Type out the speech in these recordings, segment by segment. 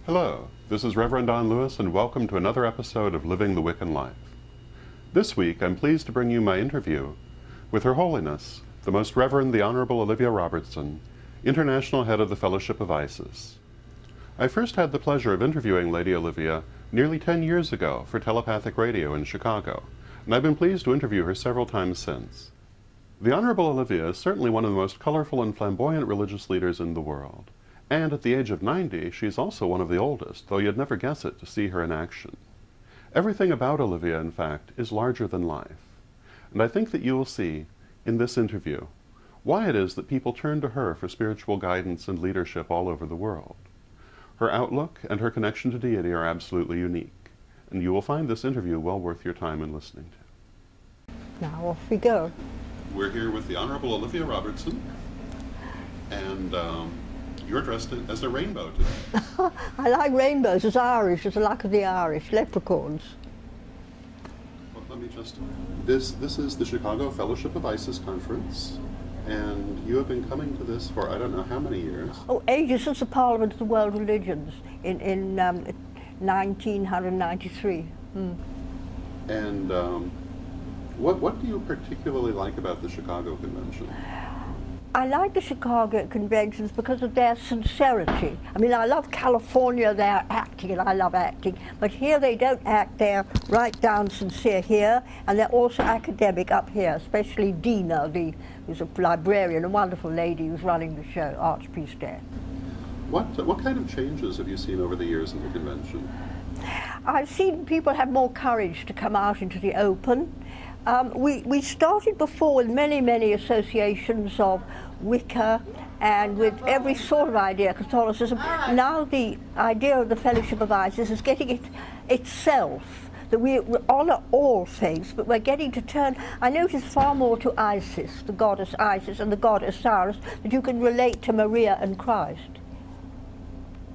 Hello, this is Rev Don Lewis, and welcome to another episode of Living the Wiccan Life. This week, I'm pleased to bring you my interview with Her Holiness, the Most Reverend the Honorable Olivia Robertson, International Head of the Fellowship of Isis. I first had the pleasure of interviewing Lady Olivia nearly 10 years ago for telepathic radio in Chicago, and I've been pleased to interview her several times since. The Honorable Olivia is certainly one of the most colorful and flamboyant religious leaders in the world. And at the age of 90, she's also one of the oldest, though you'd never guess it to see her in action. Everything about Olivia, in fact, is larger than life. And I think that you will see, in this interview, why it is that people turn to her for spiritual guidance and leadership all over the world. Her outlook and her connection to deity are absolutely unique, and you will find this interview well worth your time in listening to. Now off we go. We're here with the Honorable Olivia Robertson, and you're dressed as a rainbow today. I like rainbows. It's Irish. It's the luck of the Irish. Leprechauns. Well, let me just... This is the Chicago Fellowship of Isis Conference, and you have been coming to this for I don't know how many years. Oh, ages, since the Parliament of the World Religions in 1993. And what do you particularly like about the Chicago Convention? I like the Chicago conventions because of their sincerity. I mean, I love California, they're acting, and I love acting, but here they don't act, they're right down sincere here, and they're also academic up here, especially Dina, who's a librarian, a wonderful lady who's running the show, Archpriestess. What kind of changes have you seen over the years in the convention? I've seen people have more courage to come out into the open. We started before with many associations of Wicca and with every sort of idea, Catholicism. Now the idea of the Fellowship of Isis is getting it itself, that we honour all faiths, but we're getting to turn, I notice, far more to Isis, the goddess Isis and the god Osiris, that you can relate to Maria and Christ.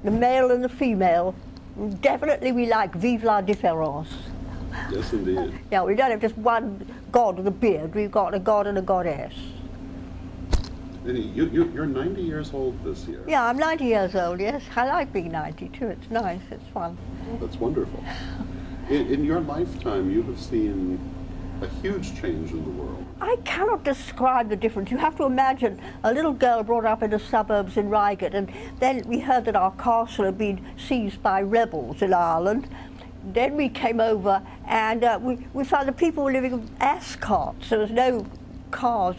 The male and the female, definitely we like Vive la différence. Yes, indeed. Yeah, we don't have just one god with a beard. We've got a god and a goddess. You're 90 years old this year. Yeah, I'm 90 years old, yes. I like being 90 too. It's nice, it's fun. Oh, that's wonderful. In your lifetime, you have seen a huge change in the world. I cannot describe the difference. You have to imagine a little girl brought up in the suburbs in Reigate, and then we heard that our castle had been seized by rebels in Ireland. Then we came over and we found that people were living in ass carts. There was no cars,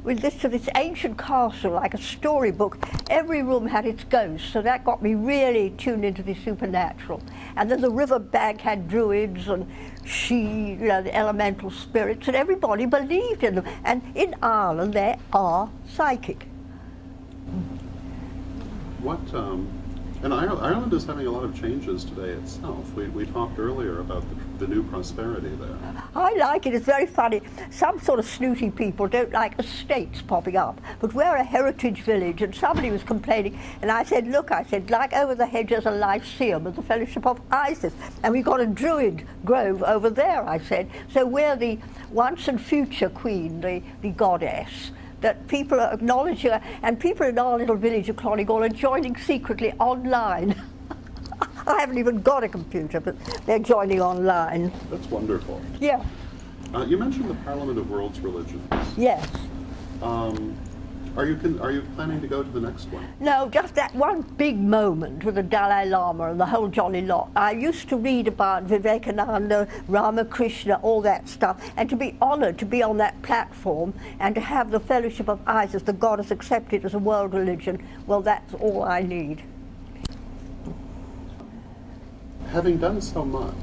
with this ancient castle, like a storybook, every room had its ghost, so that got me really tuned into the supernatural. And then the river bank had druids and the elemental spirits, and everybody believed in them. And in Ireland, they are psychic. And Ireland is having a lot of changes today itself. We talked earlier about the new prosperity there. I like it. It's very funny. Some sort of snooty people don't like estates popping up, but we're a heritage village, and somebody was complaining, and I said, look, like over the hedge there's a lyceum of the Fellowship of Isis, and we've got a druid grove over there, I said. So we're the once and future queen, the goddess, that people are acknowledging, and people in our little village of Clonegall are joining secretly online. I haven't even got a computer, but they're joining online. That's wonderful. Yeah. You mentioned the Parliament of World's Religions. Yes. Are you planning to go to the next one? No, just that one big moment with the Dalai Lama and the whole jolly lot. I used to read about Vivekananda, Ramakrishna, all that stuff, and to be honoured to be on that platform and to have the Fellowship of Isis, the goddess, accepted as a world religion, well, that's all I need. Having done so much,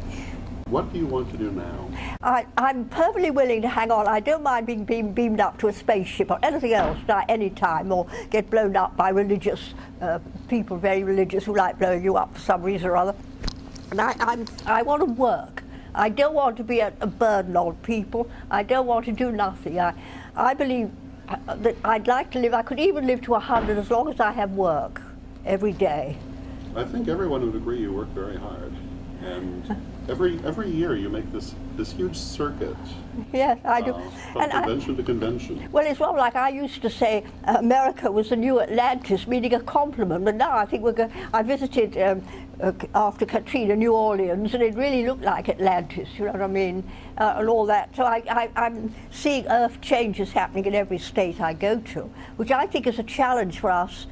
what do you want to do now? I'm perfectly willing to hang on. I don't mind being beamed up to a spaceship or anything else at any time, or get blown up by religious people, very religious, who like blowing you up for some reason or other. And I want to work. I don't want to be a burden on people. I don't want to do nothing. I believe that I'd like to live, I could even live to 100 as long as I have work every day. I think everyone would agree you work very hard. And every year you make this huge circuit. Yes, I do. From convention to convention. Well, it's well like I used to say America was the new Atlantis, meaning a compliment, but now I think I visited after Katrina, New Orleans, and it really looked like Atlantis, you know what I mean, and all that. So I'm seeing earth changes happening in every state I go to, which I think is a challenge for us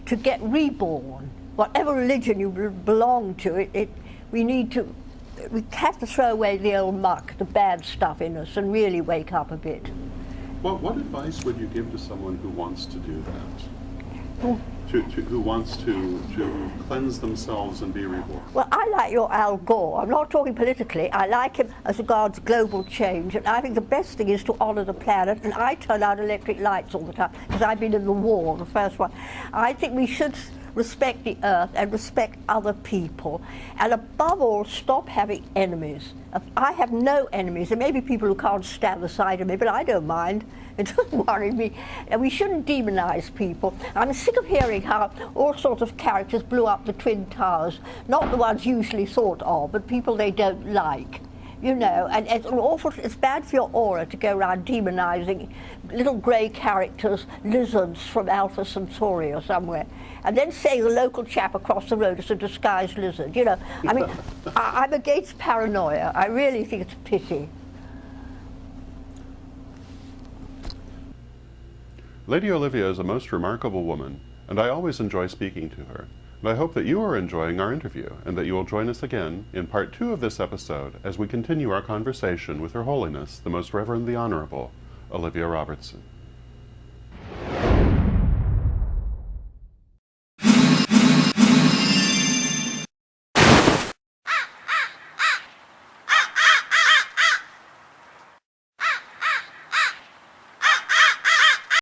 to get reborn. Whatever religion you belong to, we have to throw away the old muck, the bad stuff in us, and really wake up a bit. Well, what advice would you give to someone who wants to do that? Who wants to cleanse themselves and be reborn? Well, I like your Al Gore. I'm not talking politically. I like him as regards global change, and I think the best thing is to honour the planet, and I turn out electric lights all the time, because I've been in the war, the first one. I think we should respect the earth and respect other people, and above all, stop having enemies. I have no enemies. There may be people who can't stand the sight of me, but I don't mind. It doesn't worry me. And we shouldn't demonize people. I'm sick of hearing how all sorts of characters blew up the Twin Towers, not the ones usually thought of, but people they don't like. You know, and it's bad for your aura to go around demonizing little grey characters, lizards from Alpha Centauri or somewhere, and then saying the local chap across the road is a disguised lizard. You know, I mean, I'm against paranoia. I really think it's a pity. Lady Olivia is a most remarkable woman, and I always enjoy speaking to her. And I hope that you are enjoying our interview, and that you will join us again in part 2 of this episode as we continue our conversation with Her Holiness, the Most Reverend the Honorable Olivia Robertson.